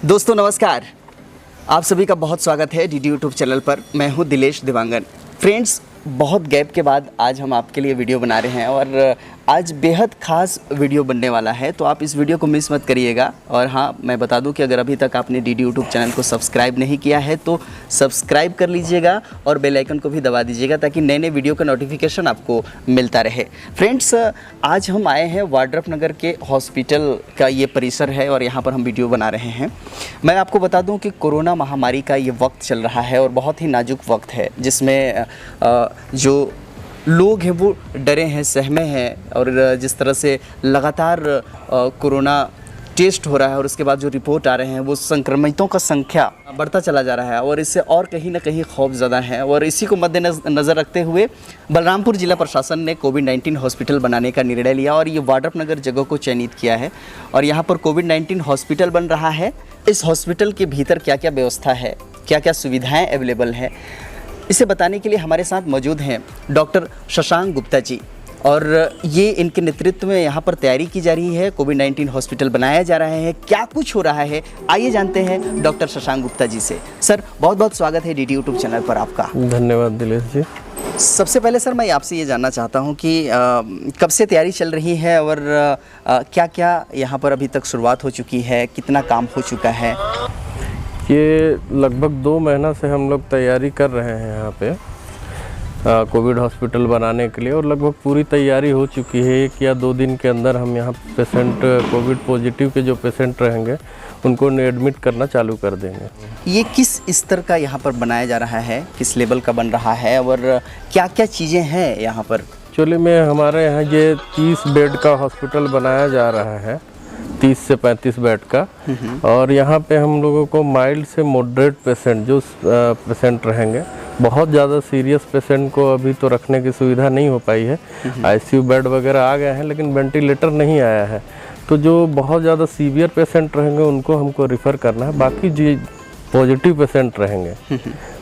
दोस्तों नमस्कार, आप सभी का बहुत स्वागत है डीडी यूट्यूब चैनल पर। मैं हूं दिलेश दिवांगन। फ्रेंड्स, बहुत गैप के बाद आज हम आपके लिए वीडियो बना रहे हैं और आज बेहद ख़ास वीडियो बनने वाला है, तो आप इस वीडियो को मिस मत करिएगा। और हाँ, मैं बता दूं कि अगर अभी तक आपने डीडी यूट्यूब चैनल को सब्सक्राइब नहीं किया है तो सब्सक्राइब कर लीजिएगा और बेल आइकन को भी दबा दीजिएगा ताकि नए नए वीडियो का नोटिफिकेशन आपको मिलता रहे। फ्रेंड्स, आज हम आए हैं वाड्रफ नगर के हॉस्पिटल का ये परिसर है और यहाँ पर हम वीडियो बना रहे हैं। मैं आपको बता दूँ कि कोरोना महामारी का ये वक्त चल रहा है और बहुत ही नाजुक वक्त है, जिसमें जो लोग हैं वो डरे हैं, सहमे हैं और जिस तरह से लगातार कोरोना टेस्ट हो रहा है और उसके बाद जो रिपोर्ट आ रहे हैं वो संक्रमितों का संख्या बढ़ता चला जा रहा है और इससे और कहीं ना कहीं खौफ ज़्यादा है। और इसी को मद्देनज़र रखते हुए बलरामपुर जिला प्रशासन ने कोविड-19 हॉस्पिटल बनाने का निर्णय लिया और ये वाड्रफ नगर जगह को चयनित किया है और यहाँ पर कोविड-19 हॉस्पिटल बन रहा है। इस हॉस्पिटल के भीतर क्या क्या व्यवस्था है, क्या क्या सुविधाएँ अवेलेबल है, इसे बताने के लिए हमारे साथ मौजूद हैं डॉक्टर शशांक गुप्ता जी और ये इनके नेतृत्व में यहाँ पर तैयारी की जा रही है। कोविड-19 हॉस्पिटल बनाया जा रहा है, क्या कुछ हो रहा है, आइए जानते हैं डॉक्टर शशांक गुप्ता जी से। सर, बहुत बहुत स्वागत है डीडी यूट्यूब चैनल पर आपका। धन्यवाद दिलेश जी। सबसे पहले सर, मैं आपसे ये जानना चाहता हूँ कि कब से तैयारी चल रही है और क्या क्या यहाँ पर अभी तक शुरुआत हो चुकी है, कितना काम हो चुका है? ये लगभग 2 महीना से हम लोग तैयारी कर रहे हैं यहाँ पे कोविड हॉस्पिटल बनाने के लिए और लगभग पूरी तैयारी हो चुकी है। 1 या 2 दिन के अंदर हम यहाँ पेशेंट कोविड पॉजिटिव के जो पेशेंट रहेंगे उनको एडमिट करना चालू कर देंगे। ये किस स्तर का यहाँ पर बनाया जा रहा है, किस लेवल का बन रहा है और क्या क्या चीज़ें हैं यहाँ पर? एक्चुअली में हमारे यहाँ ये 30 बेड का हॉस्पिटल बनाया जा रहा है, 30 से 35 बेड का। और यहाँ पे हम लोगों को माइल्ड से मॉडरेट पेशेंट जो पेशेंट रहेंगे, बहुत ज़्यादा सीरियस पेशेंट को अभी तो रखने की सुविधा नहीं हो पाई है। आईसीयू बेड वगैरह आ गए हैं लेकिन वेंटिलेटर नहीं आया है, तो जो बहुत ज़्यादा सीवियर पेशेंट रहेंगे उनको हमको रिफ़र करना है। बाकी जो पॉजिटिव पेशेंट रहेंगे,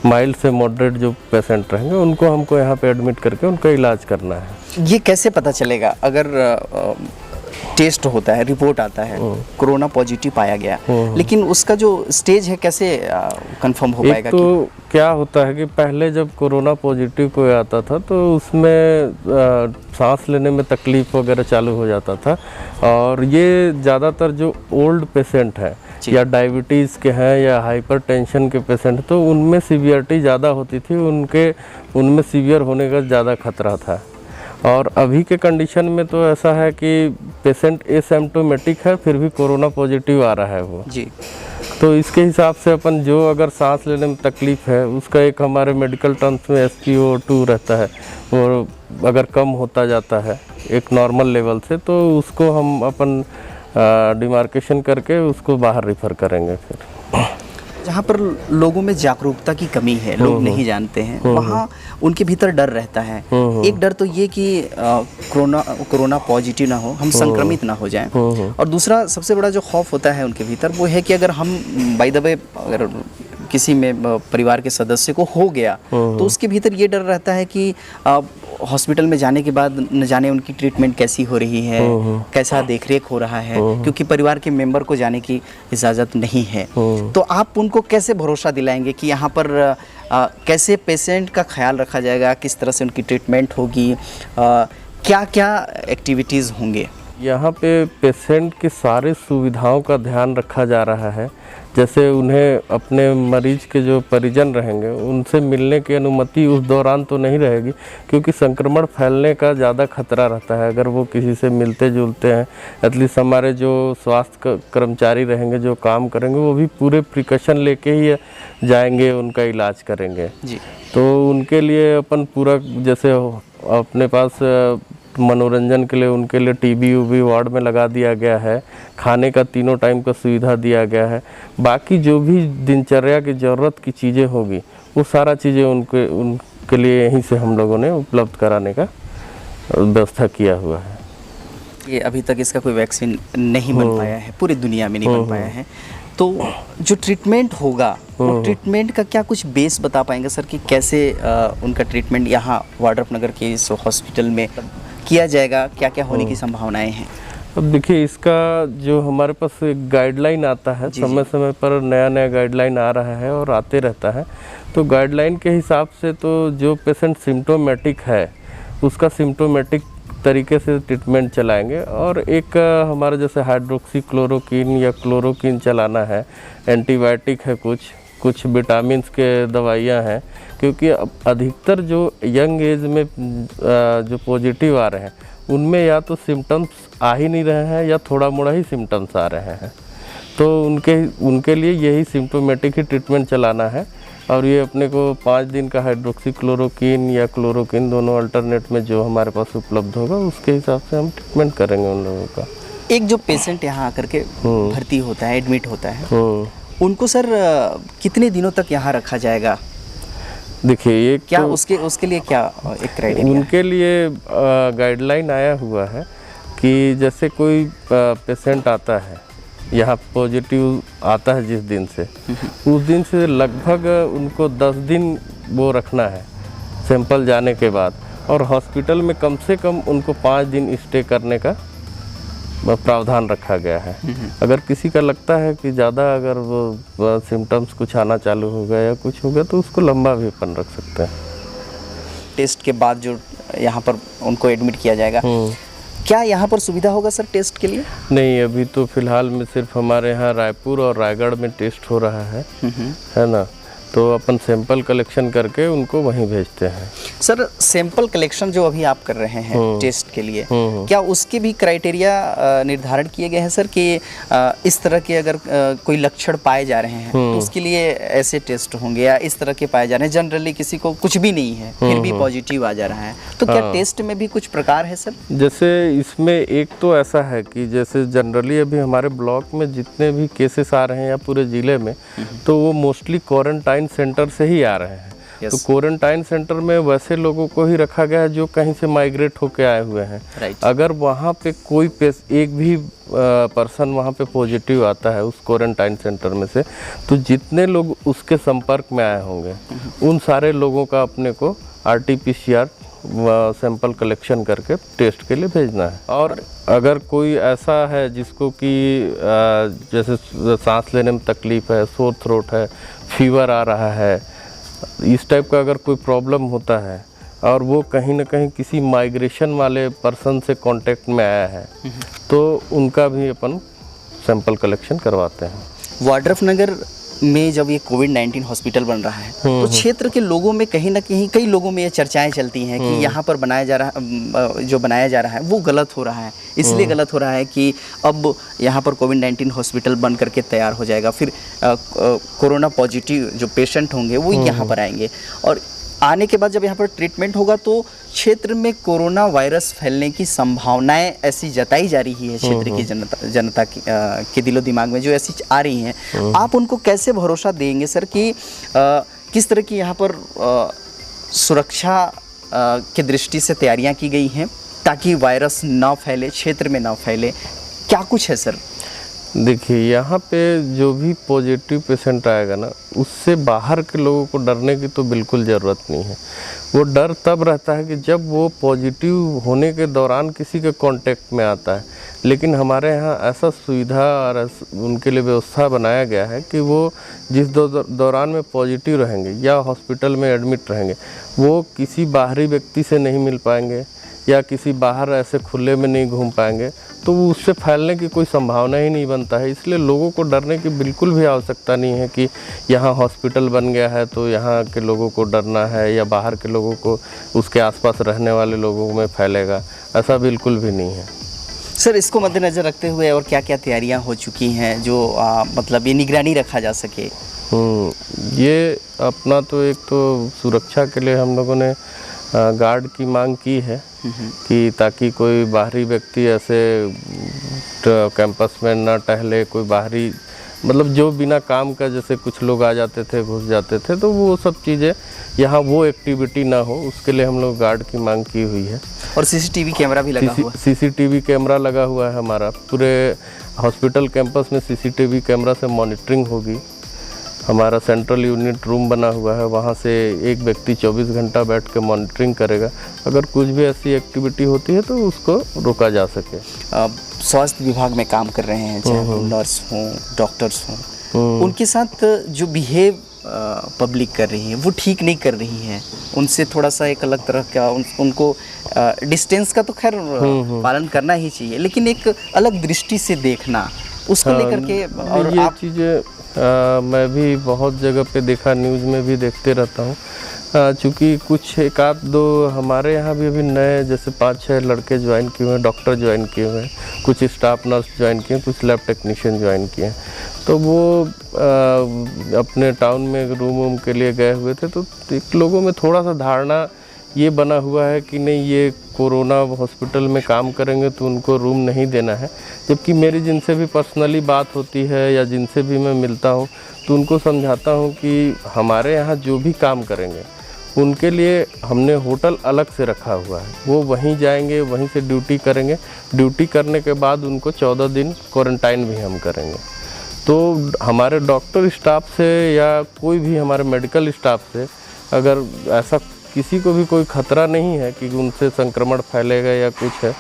माइल्ड से मॉडरेट जो पेशेंट रहेंगे उनको हमको यहाँ पे एडमिट करके उनका इलाज करना है। ये कैसे पता चलेगा अगर टेस्ट होता है, रिपोर्ट आता है, कोरोना पॉजिटिव पाया गया, लेकिन उसका जो स्टेज है कैसे कंफर्म हो पाएगा? तो क्या होता है कि पहले जब कोरोना पॉजिटिव कोई आता था तो उसमें सांस लेने में तकलीफ वगैरह चालू हो जाता था और ये ज़्यादातर जो ओल्ड पेशेंट है या डायबिटीज़ के हैं या हाइपरटेंशन के पेशेंट, तो उनमें सीवियरिटी ज़्यादा होती थी, उनमें सीवियर होने का ज़्यादा खतरा था। और अभी के कंडीशन में तो ऐसा है कि पेशेंट एसिम्प्टोमेटिक है फिर भी कोरोना पॉजिटिव आ रहा है वो जी। तो इसके हिसाब से अपन जो अगर सांस लेने में तकलीफ़ है उसका एक हमारे मेडिकल टर्म्स में SpO2 रहता है, और अगर कम होता जाता है एक नॉर्मल लेवल से तो उसको हम अपन डिमार्केशन करके उसको बाहर रिफ़र करेंगे। फिर जहाँ पर लोगों में जागरूकता की कमी है, लोग नहीं जानते हैं, वहाँ उनके भीतर डर रहता है। एक डर तो ये कि कोरोना पॉजिटिव ना हो, हम संक्रमित ना हो जाएं, और दूसरा सबसे बड़ा जो खौफ होता है उनके भीतर वो है कि अगर हम बाय द वे अगर किसी में परिवार के सदस्य को हो गया तो उसके भीतर ये डर रहता है कि हॉस्पिटल में जाने के बाद न जाने उनकी ट्रीटमेंट कैसी हो रही है, कैसा देखरेख हो रहा है, क्योंकि परिवार के मेंबर को जाने की इजाज़त नहीं है। तो आप उनको कैसे भरोसा दिलाएंगे कि यहाँ पर कैसे पेशेंट का ख्याल रखा जाएगा, किस तरह से उनकी ट्रीटमेंट होगी, क्या क्या एक्टिविटीज़ होंगे? यहाँ पे पेशेंट की सारी सुविधाओं का ध्यान रखा जा रहा है। जैसे उन्हें अपने मरीज के जो परिजन रहेंगे उनसे मिलने की अनुमति उस दौरान तो नहीं रहेगी, क्योंकि संक्रमण फैलने का ज़्यादा खतरा रहता है अगर वो किसी से मिलते जुलते हैं। एटलीस्ट हमारे जो स्वास्थ्य कर्मचारी रहेंगे जो काम करेंगे वो भी पूरे प्रिकॉशन लेके ही जाएंगे, उनका इलाज करेंगे जी। तो उनके लिए अपन पूरा जैसे अपने पास मनोरंजन के लिए उनके लिए टीवी वार्ड में लगा दिया गया है, खाने का 3 टाइम का सुविधा दिया गया है। बाकी जो भी दिनचर्या की ज़रूरत की चीज़ें होगी वो सारा चीज़ें उनके लिए यहीं से हम लोगों ने उपलब्ध कराने का व्यवस्था किया हुआ है। ये अभी तक इसका कोई वैक्सीन नहीं बन पाया है, पूरी दुनिया में नहीं बन पाया है, तो जो ट्रीटमेंट होगा वो ट्रीटमेंट का क्या कुछ बेस बता पाएंगे सर कि कैसे उनका ट्रीटमेंट यहाँ वाड्रफ नगर के इस हॉस्पिटल में किया जाएगा, क्या क्या होने की संभावनाएं हैं? अब देखिए, इसका जो हमारे पास एक गाइडलाइन आता है, समय समय पर नया नया गाइडलाइन आ रहा है और आते रहता है। तो गाइडलाइन के हिसाब से तो जो पेशेंट सिम्टोमेटिक है उसका सिम्टोमेटिक तरीके से ट्रीटमेंट चलाएंगे। और एक हमारा जैसे हाइड्रोक्सी क्लोरोक्विन या क्लोरोक्विन चलाना है, एंटीबायोटिक है, कुछ विटामिन्स के दवाइयाँ हैं, क्योंकि अब अधिकतर जो यंग एज में जो पॉजिटिव आ रहे हैं उनमें या तो सिम्टम्स आ ही नहीं रहे हैं या थोड़ा मोड़ा ही सिम्टम्स आ रहे हैं। तो उनके लिए यही सिम्टोमेटिक ही ट्रीटमेंट चलाना है। और ये अपने को 5 दिन का हाइड्रोक्सी क्लोरोक्विन या क्लोरोक्विन दोनों अल्टरनेट में जो हमारे पास उपलब्ध होगा उसके हिसाब से हम ट्रीटमेंट करेंगे उन लोगों का। एक जो पेशेंट यहाँ आकर के भर्ती होता है, एडमिट होता है, उनको सर कितने दिनों तक यहाँ रखा जाएगा? देखिए, ये क्या तो उसके लिए क्या एक क्राइटेरिया? उनके लिए गाइडलाइन आया हुआ है कि जैसे कोई पेशेंट आता है यहाँ पॉजिटिव आता है जिस दिन से, उस दिन से लगभग उनको 10 दिन वो रखना है सैंपल जाने के बाद, और हॉस्पिटल में कम से कम उनको 5 दिन स्टे करने का प्रावधान रखा गया है। अगर किसी का लगता है कि ज़्यादा अगर वो सिम्टम्स कुछ आना चालू हो गया या कुछ हो गया तो उसको लंबा भी अपन रख सकते हैं। टेस्ट के बाद जो यहाँ पर उनको एडमिट किया जाएगा, क्या यहाँ पर सुविधा होगा सर टेस्ट के लिए? नहीं, अभी तो फिलहाल में सिर्फ हमारे यहाँ रायपुर और रायगढ़ में टेस्ट हो रहा है ना। तो अपन सैंपल कलेक्शन करके उनको वहीं भेजते हैं। सर, सैंपल कलेक्शन जो अभी आप कर रहे हैं टेस्ट के लिए, क्या उसके भी क्राइटेरिया निर्धारण किए गए हैं सर कि इस तरह के अगर कोई लक्षण पाए जा रहे हैं तो उसके लिए ऐसे टेस्ट होंगे, या इस तरह के पाए जा रहे हैं जनरली किसी को कुछ भी नहीं है फिर भी पॉजिटिव आ जा रहा है, तो क्या टेस्ट में भी कुछ प्रकार है सर? जैसे इसमें एक तो ऐसा है कि जैसे जनरली अभी हमारे ब्लॉक में जितने भी केसेस आ रहे हैं या पूरे ज़िले में, तो वो मोस्टली क्वारंटाइन सेंटर से ही आ रहे हैं। तो क्वारंटाइन सेंटर में वैसे लोगों को ही रखा गया है जो कहीं से माइग्रेट होके आए हुए हैं। अगर वहाँ पे कोई एक भी पर्सन वहाँ पे पॉजिटिव आता है उस क्वारंटाइन सेंटर में से, तो जितने लोग उसके संपर्क में आए होंगे उन सारे लोगों का अपने को RT-PCR सैंपल कलेक्शन करके टेस्ट के लिए भेजना है। और अगर कोई ऐसा है जिसको कि जैसे सांस लेने में तकलीफ़ है, सोर थ्रोट है, फीवर आ रहा है, इस टाइप का अगर कोई प्रॉब्लम होता है और वो कहीं ना कहीं किसी माइग्रेशन वाले पर्सन से कांटेक्ट में आया है, तो उनका भी अपन सैंपल कलेक्शन करवाते हैं। वाड्रफनगर में जब ये कोविड-19 हॉस्पिटल बन रहा है तो क्षेत्र के लोगों में कहीं ना कहीं कई लोगों में ये चर्चाएं चलती हैं कि यहाँ पर बनाया जा रहा है वो गलत हो रहा है, इसलिए गलत हो रहा है कि अब यहाँ पर कोविड-19 हॉस्पिटल बन करके तैयार हो जाएगा, फिर कोरोना पॉजिटिव जो पेशेंट होंगे वो यहाँ पर आएंगे, और आने के बाद जब यहाँ पर ट्रीटमेंट होगा तो क्षेत्र में कोरोना वायरस फैलने की संभावनाएं ऐसी जताई जा रही है क्षेत्र की जनता के दिलो दिमाग में जो ऐसी आ रही हैं। आप उनको कैसे भरोसा देंगे सर कि किस तरह की यहाँ पर सुरक्षा की दृष्टि से तैयारियां की गई हैं ताकि वायरस ना फैले, क्षेत्र में ना फैले, क्या कुछ है सर? देखिए, यहाँ पे जो भी पॉजिटिव पेशेंट आएगा ना, उससे बाहर के लोगों को डरने की तो बिल्कुल ज़रूरत नहीं है। वो डर तब रहता है कि जब वो पॉजिटिव होने के दौरान किसी के कांटेक्ट में आता है। लेकिन हमारे यहाँ ऐसा सुविधा और उनके लिए व्यवस्था बनाया गया है कि वो जिस दौरान में पॉजिटिव रहेंगे या हॉस्पिटल में एडमिट रहेंगे, वो किसी बाहरी व्यक्ति से नहीं मिल पाएंगे या किसी बाहर ऐसे खुले में नहीं घूम पाएंगे, तो उससे फैलने की कोई संभावना ही नहीं बनता है। इसलिए लोगों को डरने की बिल्कुल भी आवश्यकता नहीं है कि यहाँ हॉस्पिटल बन गया है तो यहाँ के लोगों को डरना है या बाहर के लोगों को उसके आसपास रहने वाले लोगों में फैलेगा, ऐसा बिल्कुल भी नहीं है। सर, इसको मद्देनज़र रखते हुए और क्या क्या तैयारियाँ हो चुकी हैं जो मतलब ये निगरानी रखा जा सके? ये अपना तो एक तो सुरक्षा के लिए हम लोगों ने गार्ड की मांग की है कि ताकि कोई बाहरी व्यक्ति ऐसे कैंपस में ना टहले, कोई बाहरी मतलब जो बिना काम का जैसे कुछ लोग आ जाते थे, घुस जाते थे, तो वो सब चीज़ें यहाँ वो एक्टिविटी ना हो, उसके लिए हम लोग गार्ड की मांग की हुई है। और CCTV कैमरा भी लगा हुआ है? CCTV कैमरा लगा हुआ है हमारा पूरे हॉस्पिटल कैंपस में। CCTV कैमरा से मॉनिटरिंग होगी। हमारा सेंट्रल यूनिट रूम बना हुआ है, वहाँ से एक व्यक्ति 24 घंटा बैठ के मॉनिटरिंग करेगा। अगर कुछ भी ऐसी एक्टिविटी होती है तो उसको रोका जा सके। स्वास्थ्य विभाग में काम कर रहे हैं, चाहे वो नर्स हों, डॉक्टर्स हों, उनके साथ जो बिहेव पब्लिक कर रही है वो ठीक नहीं कर रही है। उनसे थोड़ा सा एक अलग तरह का उनको डिस्टेंस का तो खैर पालन करना ही चाहिए, लेकिन एक अलग दृष्टि से देखना उसको लेकर के। और ये आप चीज़ें मैं भी बहुत जगह पे देखा, न्यूज़ में भी देखते रहता हूँ। चूँकि कुछ एक आध दो हमारे यहाँ भी अभी नए जैसे 5-6 लड़के ज्वाइन किए हुए हैं, डॉक्टर ज्वाइन किए हुए हैं, कुछ स्टाफ नर्स ज्वाइन किए हैं, कुछ लैब टेक्नीशियन ज्वाइन किए हैं। तो वो अपने टाउन में रूम के लिए गए हुए थे, तो एक लोगों में थोड़ा सा धारणा ये बना हुआ है कि नहीं ये कोरोना हॉस्पिटल में काम करेंगे तो उनको रूम नहीं देना है। जबकि मेरी जिनसे भी पर्सनली बात होती है या जिनसे भी मैं मिलता हूँ तो उनको समझाता हूँ कि हमारे यहाँ जो भी काम करेंगे उनके लिए हमने होटल अलग से रखा हुआ है, वो वहीं जाएंगे, वहीं से ड्यूटी करेंगे। ड्यूटी करने के बाद उनको 14 दिन क्वारंटाइन भी हम करेंगे। तो हमारे डॉक्टर स्टाफ से या कोई भी हमारे मेडिकल स्टाफ से अगर ऐसा किसी को भी कोई खतरा नहीं है कि उनसे संक्रमण फैलेगा या कुछ है,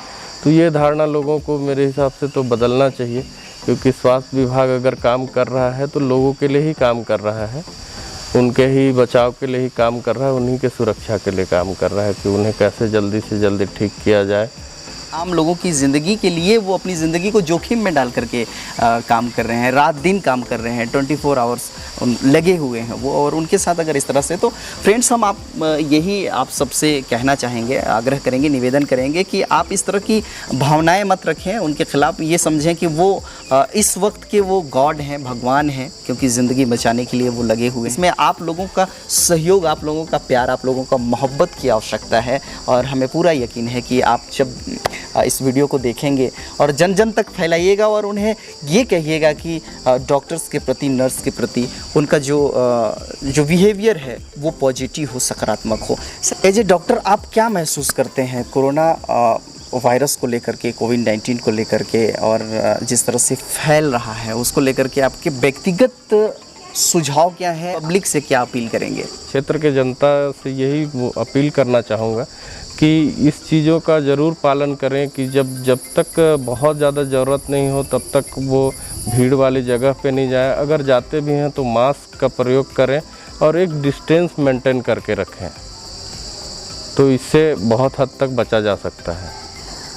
तो ये धारणा लोगों को मेरे हिसाब से तो बदलना चाहिए। क्योंकि स्वास्थ्य विभाग अगर काम कर रहा है तो लोगों के लिए ही काम कर रहा है, उनके ही बचाव के लिए ही काम कर रहा है, उन्हीं के सुरक्षा के लिए काम कर रहा है कि उन्हें कैसे जल्दी से जल्दी ठीक किया जाए। आम लोगों की ज़िंदगी के लिए वो अपनी ज़िंदगी को जोखिम में डाल करके काम कर रहे हैं, रात दिन काम कर रहे हैं, 24 आवर्स लगे हुए हैं वो। और उनके साथ अगर इस तरह से, तो फ्रेंड्स हम यही आप सबसे कहना चाहेंगे, आग्रह करेंगे, निवेदन करेंगे कि आप इस तरह की भावनाएं मत रखें उनके खिलाफ। ये समझें कि वो इस वक्त के वो गॉड हैं, भगवान हैं, क्योंकि ज़िंदगी बचाने के लिए वो लगे हुए हैं। इसमें आप लोगों का सहयोग, आप लोगों का प्यार, आप लोगों का मोहब्बत की आवश्यकता है। और हमें पूरा यकीन है कि आप जब इस वीडियो को देखेंगे और जन जन तक फैलाइएगा और उन्हें ये कहिएगा कि डॉक्टर्स के प्रति, नर्स के प्रति उनका जो बिहेवियर है वो पॉजिटिव हो, सकारात्मक हो। एज ए डॉक्टर आप क्या महसूस करते हैं कोरोना वायरस को लेकर के, कोविड-19 को लेकर के, और जिस तरह से फैल रहा है उसको लेकर के आपके व्यक्तिगत सुझाव क्या है, पब्लिक से क्या अपील करेंगे? क्षेत्र के जनता से यही अपील करना चाहूँगा कि इस चीज़ों का ज़रूर पालन करें कि जब तक बहुत ज़्यादा ज़रूरत नहीं हो तब तक वो भीड़ वाली जगह पे नहीं जाएं। अगर जाते भी हैं तो मास्क का प्रयोग करें और एक डिस्टेंस मेंटेन करके रखें, तो इससे बहुत हद तक बचा जा सकता है।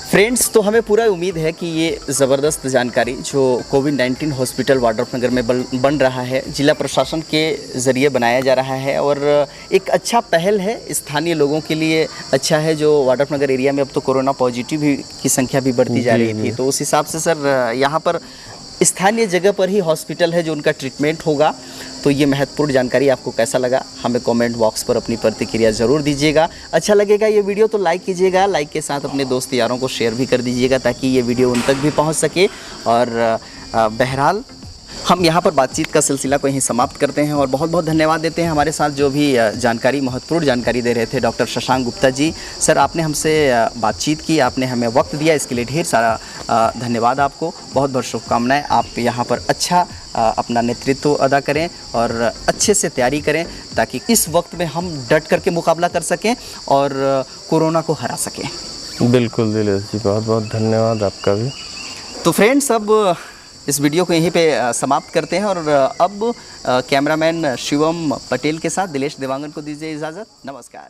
फ्रेंड्स, तो हमें पूरा उम्मीद है कि ये ज़बरदस्त जानकारी जो कोविड-19 हॉस्पिटल वाड्रफनगर में बन रहा है, जिला प्रशासन के ज़रिए बनाया जा रहा है और एक अच्छा पहल है, स्थानीय लोगों के लिए अच्छा है। जो वाड्रफनगर एरिया में अब तो कोरोना पॉजिटिव की संख्या भी बढ़ती जा रही थी, तो उस हिसाब से सर यहाँ पर स्थानीय जगह पर ही हॉस्पिटल है जो उनका ट्रीटमेंट होगा। तो ये महत्वपूर्ण जानकारी आपको कैसा लगा, हमें कमेंट बॉक्स पर अपनी प्रतिक्रिया ज़रूर दीजिएगा। अच्छा लगेगा ये वीडियो तो लाइक कीजिएगा, लाइक के साथ अपने दोस्त यारों को शेयर भी कर दीजिएगा ताकि ये वीडियो उन तक भी पहुंच सके। और बहरहाल हम यहाँ पर बातचीत का सिलसिला को यहीं समाप्त करते हैं और बहुत बहुत धन्यवाद देते हैं हमारे साथ जो भी जानकारी, महत्वपूर्ण जानकारी दे रहे थे डॉक्टर शशांक गुप्ता जी। सर, आपने हमसे बातचीत की, आपने हमें वक्त दिया, इसके लिए ढेर सारा धन्यवाद आपको। बहुत बहुत शुभकामनाएं। आप यहाँ पर अच्छा अपना नेतृत्व अदा करें और अच्छे से तैयारी करें ताकि इस वक्त में हम डट करके मुकाबला कर सकें और कोरोना को हरा सकें। बिल्कुल दिलेश जी, बहुत बहुत धन्यवाद आपका भी। तो फ्रेंड्स, अब इस वीडियो को यहीं पे समाप्त करते हैं और अब कैमरामैन शिवम पटेल के साथ दिलेश देवांगन को दीजिए इजाज़त। नमस्कार।